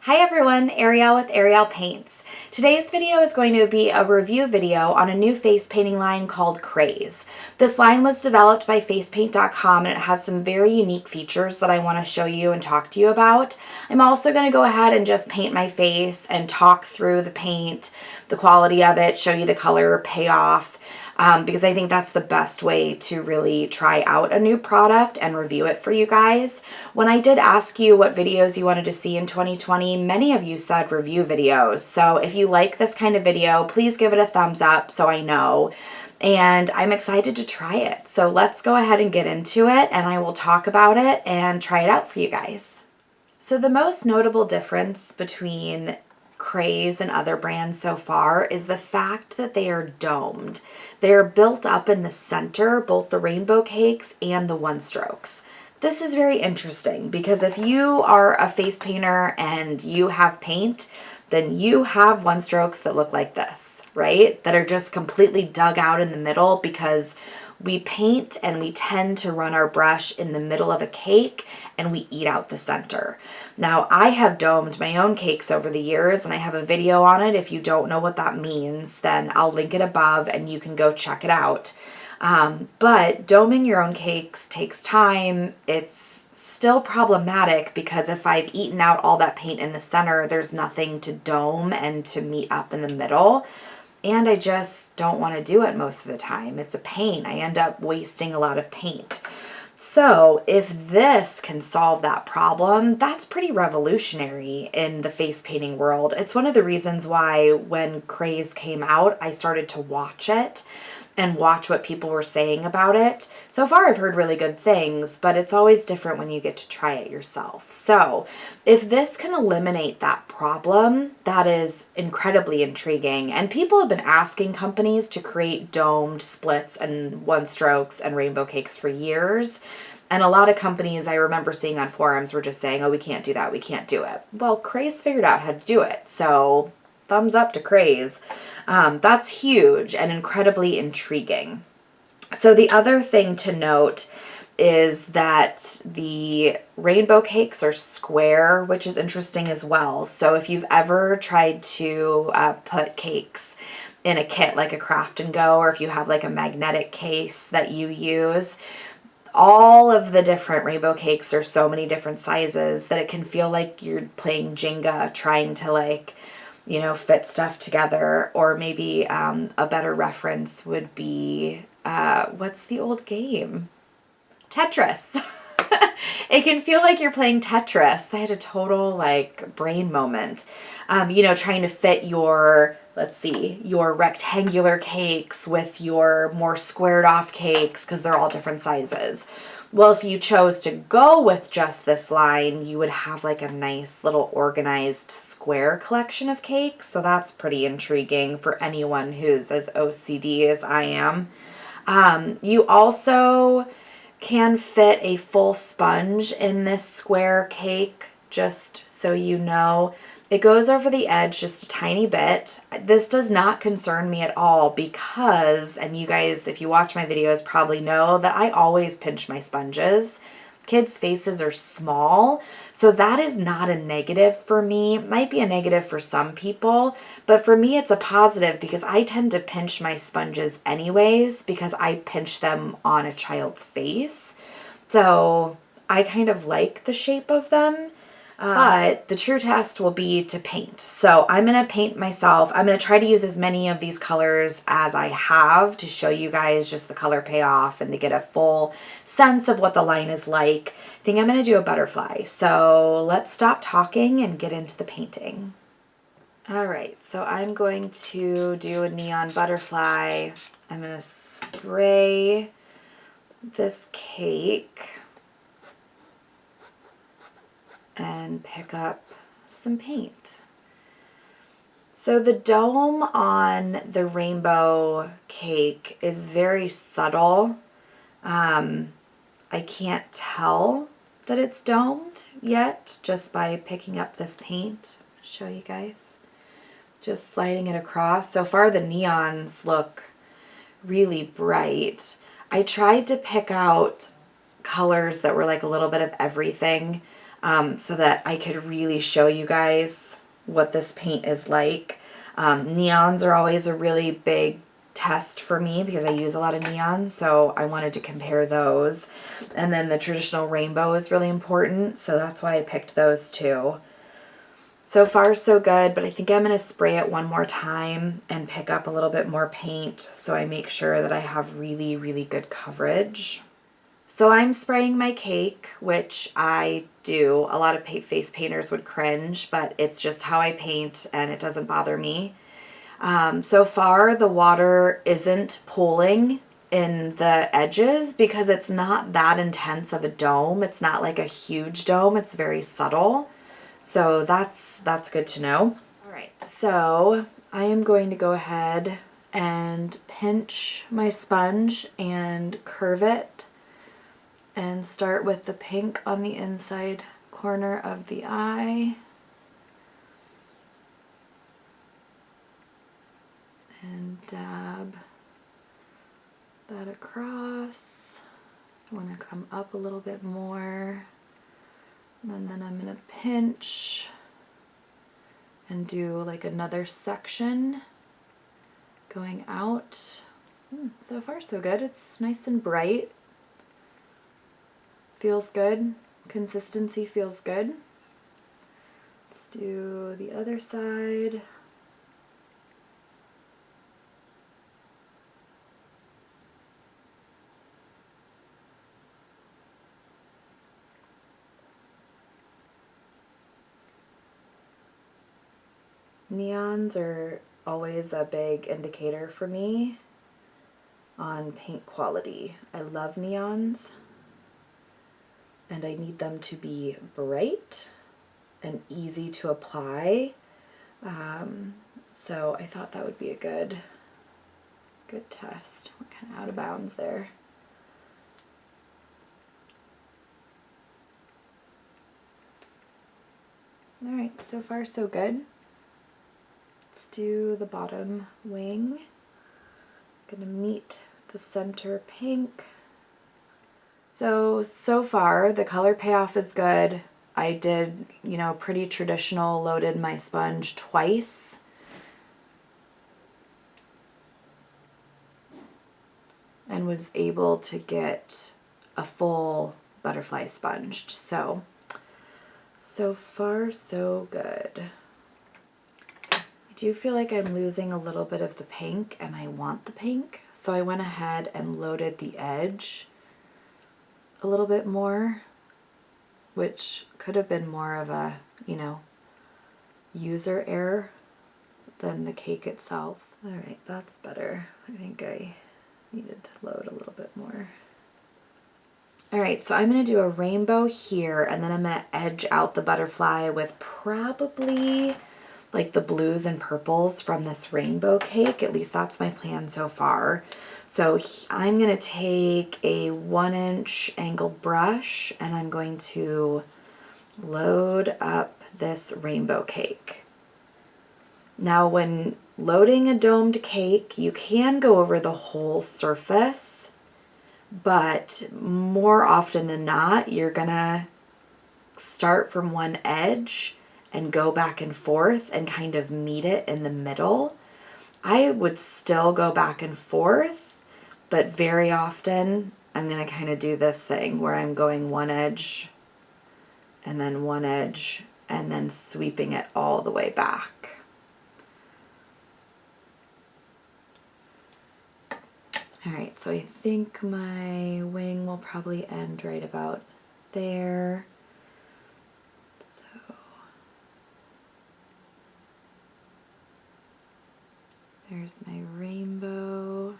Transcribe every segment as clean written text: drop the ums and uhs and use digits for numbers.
Hi everyone, Ariel with Arielpaints. Today's video is going to be a review video on a new face painting line called Kraze. This line was developed by facepaint.com and it has some very unique features that I want to show you and talk to you about. I'm also going to go ahead and just paint my face and talk through the paint, the quality of it, show you the color payoff. Because I think that's the best way to really try out a new product and review it for you guys. When I did ask you what videos you wanted to see in 2020, many of you said review videos. So if you like this kind of video, please give it a thumbs up so I know. And I'm excited to try it. So let's go ahead and get into it and I will talk about it and try it out for you guys. So the most notable difference between Kraze and other brands so far is the fact that they are domed. They are built up in the center, both the rainbow cakes and the one strokes. This is very interesting because if you are a face painter and you have paint, then you have one strokes that look like this, right? That are just completely dug out in the middle because we paint and we tend to run our brush in the middle of a cake and we eat out the center. Now, I have domed my own cakes over the years and I have a video on it. If you don't know what that means, then I'll link it above and you can go check it out. But doming your own cakes takes time. It's still problematic because if I've eaten out all that paint in the center, there's nothing to dome and to meet up in the middle. And I just don't want to do it most of the time. It's a pain. I end up wasting a lot of paint. So if this can solve that problem, that's pretty revolutionary in the face painting world. It's one of the reasons why when Kraze came out, I started to watch it and watch what people were saying about it. So far I've heard really good things, but it's always different when you get to try it yourself. So if this can eliminate that problem, that is incredibly intriguing. And people have been asking companies to create domed splits and one strokes and rainbow cakes for years. And a lot of companies I remember seeing on forums were just saying, oh, we can't do that, we can't do it. Well, Kraze figured out how to do it. So thumbs up to Kraze. That's huge and incredibly intriguing. So the other thing to note is that the rainbow cakes are square, which is interesting as well. So if you've ever tried to put cakes in a kit like a craft and go, or if you have like a magnetic case that you use, all of the different rainbow cakes are so many different sizes that it can feel like you're playing Jenga trying to fit stuff together. Or maybe a better reference would be, what's the old game? Tetris. It can feel like you're playing Tetris. I had a total brain moment. Trying to fit your, your rectangular cakes with your more squared off cakes because they're all different sizes. Well, if you chose to go with just this line, you would have like a nice little organized square collection of cakes. So that's pretty intriguing for anyone who's as OCD as I am. You also can fit a full sponge in this square cake, just so you know. It goes over the edge just a tiny bit. This does not concern me at all because, and you guys, if you watch my videos, probably know that I always pinch my sponges. Kids' faces are small, so that is not a negative for me. It might be a negative for some people, but for me it's a positive because I tend to pinch my sponges anyways because I pinch them on a child's face. So I kind of like the shape of them. But the true test will be to paint. So I'm going to paint myself. I'm going to try to use as many of these colors as I have to show you guys just the color payoff and to get a full sense of what the line is like. I think I'm going to do a butterfly. So let's stop talking and get into the painting. All right, so I'm going to do a neon butterfly. I'm going to spray this cake and pick up some paint. So the dome on the rainbow cake is very subtle. I can't tell that it's domed yet just by picking up this paint. I'll show you guys. Just sliding it across. So far the neons look really bright. I tried to pick out colors that were like a little bit of everything. so that I could really show you guys what this paint is like. Neons are always a really big test for me because I use a lot of neons, so I wanted to compare those. And then the traditional rainbow is really important, so that's why I picked those two. So far so good, but I think I'm going to spray it one more time and pick up a little bit more paint so I make sure that I have really, really good coverage. So I'm spraying my cake, which I do. A lot of face painters would cringe, but it's just how I paint and it doesn't bother me. So far the water isn't pooling in the edges because it's not that intense of a dome. It's not like a huge dome. It's very subtle. So that's good to know. All right, so I am going to go ahead and pinch my sponge and curve it and start with the pink on the inside corner of the eye. And dab that across. I want to come up a little bit more. And then I'm going to pinch and do like another section going out. So far so good. It's nice and bright. Feels good. Consistency feels good. Let's do the other side. Neons are always a big indicator for me on paint quality. I love neons and I need them to be bright and easy to apply. So I thought that would be a good test. We're kind of out of bounds there. All right, so far so good. Let's do the bottom wing. I'm gonna meet the center pink. So far the color payoff is good. I did, pretty traditional, loaded my sponge twice. And was able to get a full butterfly sponged. So far so good. I do feel like I'm losing a little bit of the pink and I want the pink. So I went ahead and loaded the edge a little bit more, which could have been more of a, user error than the cake itself. All right, that's better. I think I needed to load a little bit more. All right, so I'm going to do a rainbow here, and then I'm going to edge out the butterfly with probably like the blues and purples from this rainbow cake. At least that's my plan so far. So I'm going to take a 1-inch angled brush and I'm going to load up this rainbow cake. Now when loading a domed cake, you can go over the whole surface, but more often than not, you're gonna start from one edge and go back and forth and kind of meet it in the middle. I would still go back and forth, but very often I'm gonna kind of do this thing where I'm going one edge and then one edge and then sweeping it all the way back. All right, so I think my wing will probably end right about there. So there's my rainbow.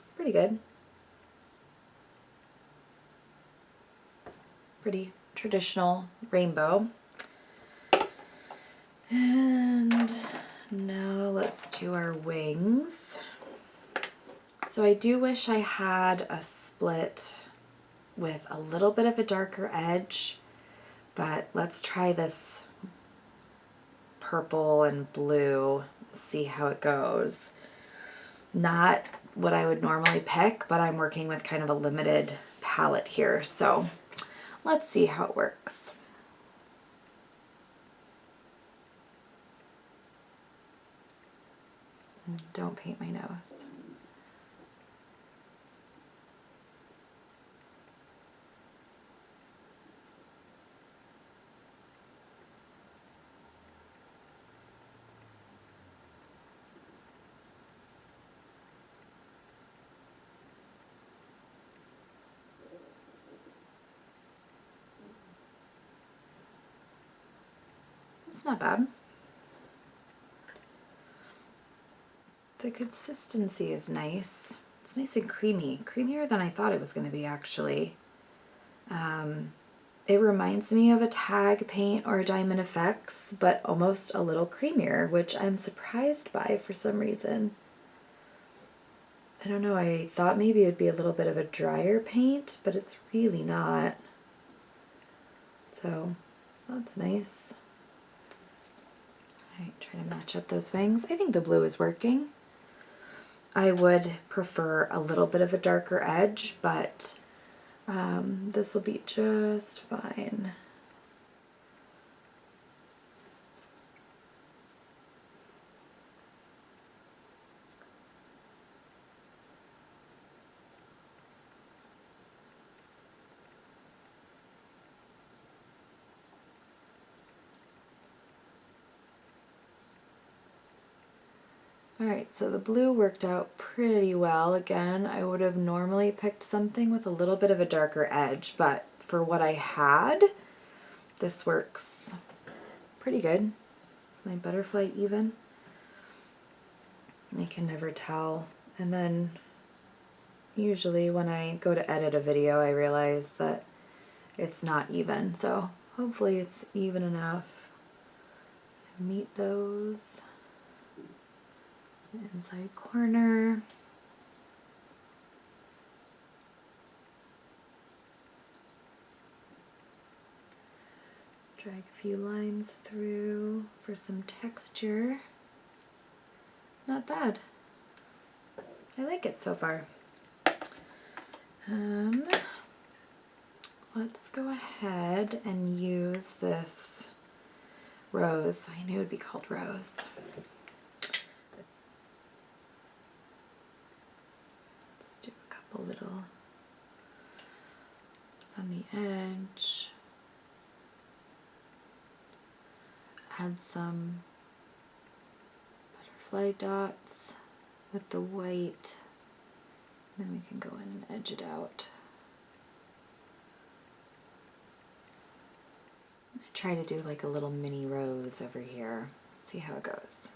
It's pretty good. Pretty traditional rainbow. And now let's do our wings. So I do wish I had a split with a little bit of a darker edge, but let's try this purple and blue, see how it goes. Not what I would normally pick, but I'm working with kind of a limited palette here, so let's see how it works. Don't paint my nose. It's not bad. The consistency is nice. It's nice and creamy. Creamier than I thought it was going to be, actually. It reminds me of a tag paint or a Diamond Effects, but almost a little creamier, which I'm surprised by for some reason. I don't know, I thought maybe it would be a little bit of a drier paint, but it's really not. So, that's nice. Alright, try to match up those wings. I think the blue is working. I would prefer a little bit of a darker edge, but this will be just fine. Alright, so the blue worked out pretty well. Again, I would have normally picked something with a little bit of a darker edge, but for what I had, this works pretty good. Is my butterfly even? I can never tell. And then usually when I go to edit a video, I realize that it's not even, so hopefully it's even enough. Meet those. Inside corner. Drag a few lines through for some texture. Not bad. I like it so far. Let's go ahead and use this rose. I knew it would be called rose. Little on the edge, add some butterfly dots with the white, then we can go in and edge it out. I try to do like a little mini rose over here. See how it goes.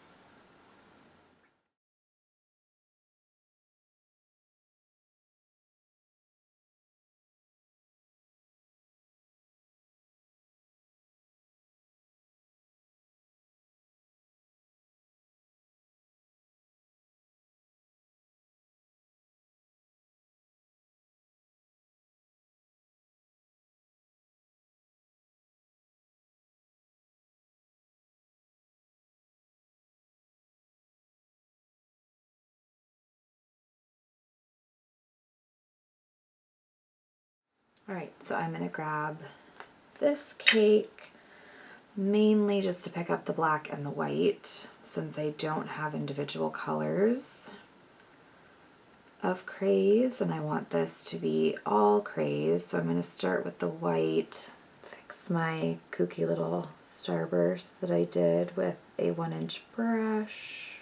Alright, so I'm going to grab this cake mainly just to pick up the black and the white since I don't have individual colors of Kraze, and I want this to be all Kraze, so I'm going to start with the white, fix my kooky little Starburst that I did with a 1-inch brush.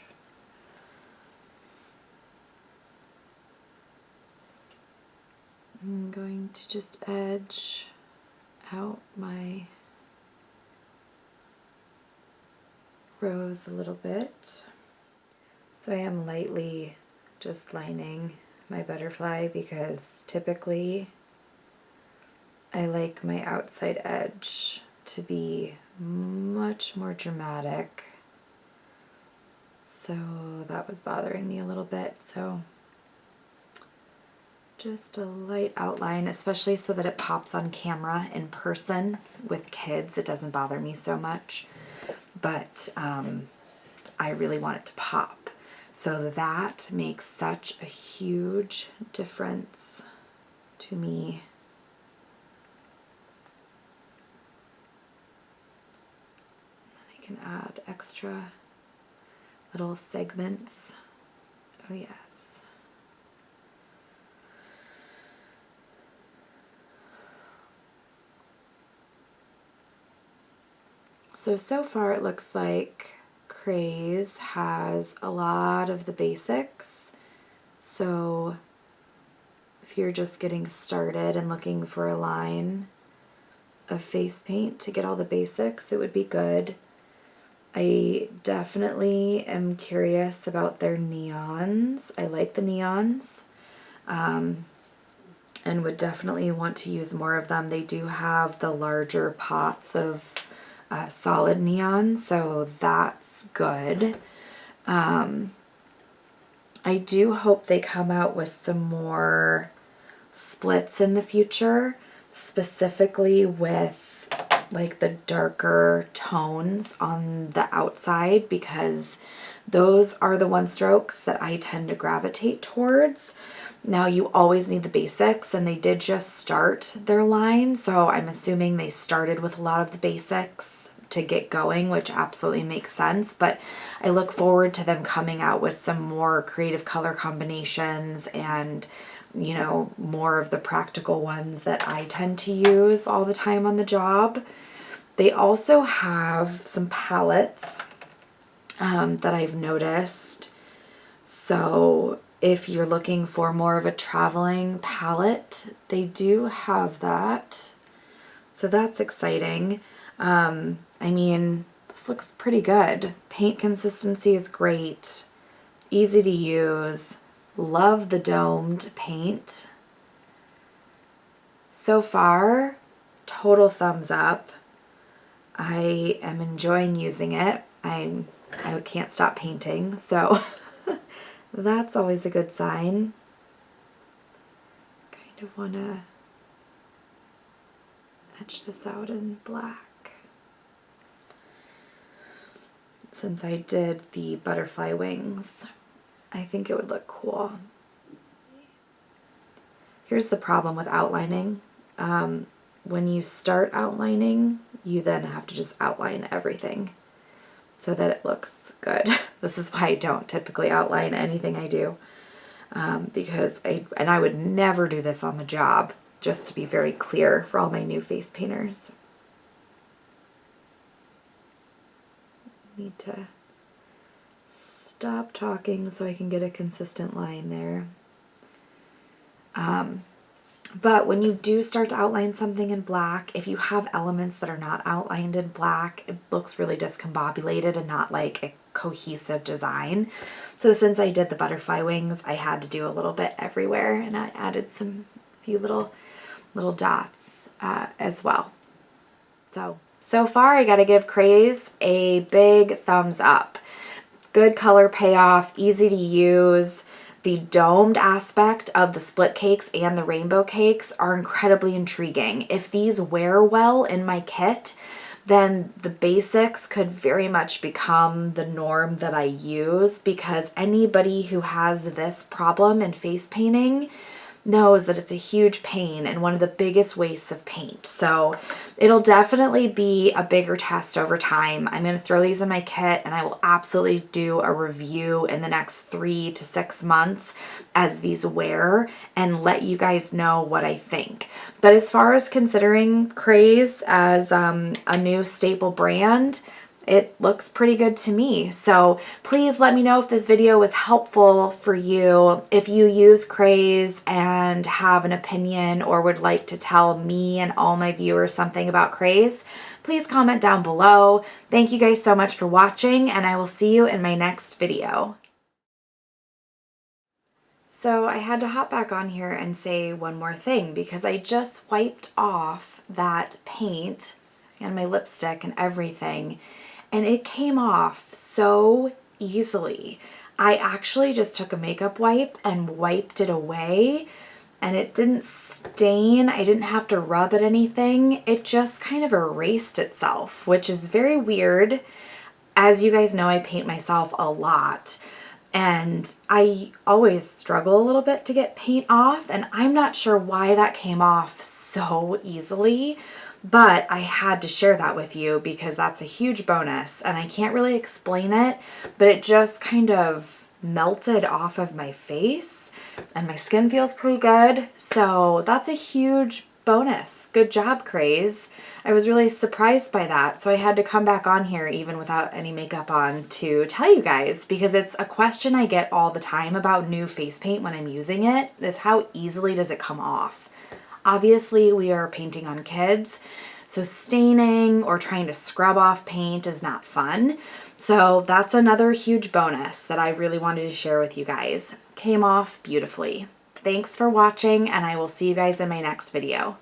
I'm going to just edge out my rose a little bit. So I am lightly just lining my butterfly because typically I like my outside edge to be much more dramatic. So that was bothering me a little bit. So just a light outline, especially so that it pops on camera in person with kids. It doesn't bother me so much, but I really want it to pop. So that makes such a huge difference to me. And I can add extra little segments. Oh yes. So far it looks like Kraze has a lot of the basics. So if you're just getting started and looking for a line of face paint to get all the basics, it would be good. I definitely am curious about their neons. I like the neons, and would definitely want to use more of them. They do have the larger pots of solid neon, so that's good. I do hope they come out with some more splits in the future, specifically with like the darker tones on the outside, because those are the one strokes that I tend to gravitate towards. Now you always need the basics, and they did just start their line, so I'm assuming they started with a lot of the basics to get going, which absolutely makes sense, but I look forward to them coming out with some more creative color combinations and, you know, more of the practical ones that I tend to use all the time on the job. They also have some palettes that I've noticed. So if you're looking for more of a traveling palette, they do have that. So that's exciting. I mean, this looks pretty good. Paint consistency is great. Easy to use. Love the domed paint. So far, total thumbs up. I am enjoying using it. I can't stop painting, so that's always a good sign. Kind of want to etch this out in black, since I did the butterfly wings. I think it would look cool. Here's the problem with outlining. When you start outlining, you then have to just outline everything so that it looks good. This is why I don't typically outline anything I do, because I would never do this on the job, just to be very clear for all my new face painters. Need to stop talking so I can get a consistent line there. But when you do start to outline something in black, if you have elements that are not outlined in black, it looks really discombobulated and not like a cohesive design. So since I did the butterfly wings, I had to do a little bit everywhere, and I added few little dots as well. So far I gotta give Kraze a big thumbs up. Good color payoff, easy to use. The domed aspect of the split cakes and the rainbow cakes are incredibly intriguing. If these wear well in my kit, then the basics could very much become the norm that I use, because anybody who has this problem in face painting knows that it's a huge pain and one of the biggest wastes of paint. So it'll definitely be a bigger test over time. I'm going to throw these in my kit, and I will absolutely do a review in the next 3 to 6 months as these wear and let you guys know what I think. But as far as considering Kraze as a new staple brand, it looks pretty good to me. So please let me know if this video was helpful for you. If you use Kraze and have an opinion or would like to tell me and all my viewers something about Kraze, please comment down below. Thank you guys so much for watching, and I will see you in my next video. So I had to hop back on here and say one more thing, because I just wiped off that paint and my lipstick and everything, and it came off so easily. I actually just took a makeup wipe and wiped it away, and it didn't stain. I didn't have to rub at anything. It just kind of erased itself, which is very weird. As you guys know, I paint myself a lot, and I always struggle a little bit to get paint off, and I'm not sure why that came off so easily, but I had to share that with you because that's a huge bonus, and I can't really explain it, but it just kind of melted off of my face, and my skin feels pretty good, so that's a huge bonus. Good job, Kraze. I was really surprised by that, so I had to come back on here even without any makeup on to tell you guys, because it's a question I get all the time about new face paint when I'm using it, is how easily does it come off? Obviously, we are painting on kids, so staining or trying to scrub off paint is not fun. So that's another huge bonus that I really wanted to share with you guys. Came off beautifully. Thanks for watching, and I will see you guys in my next video.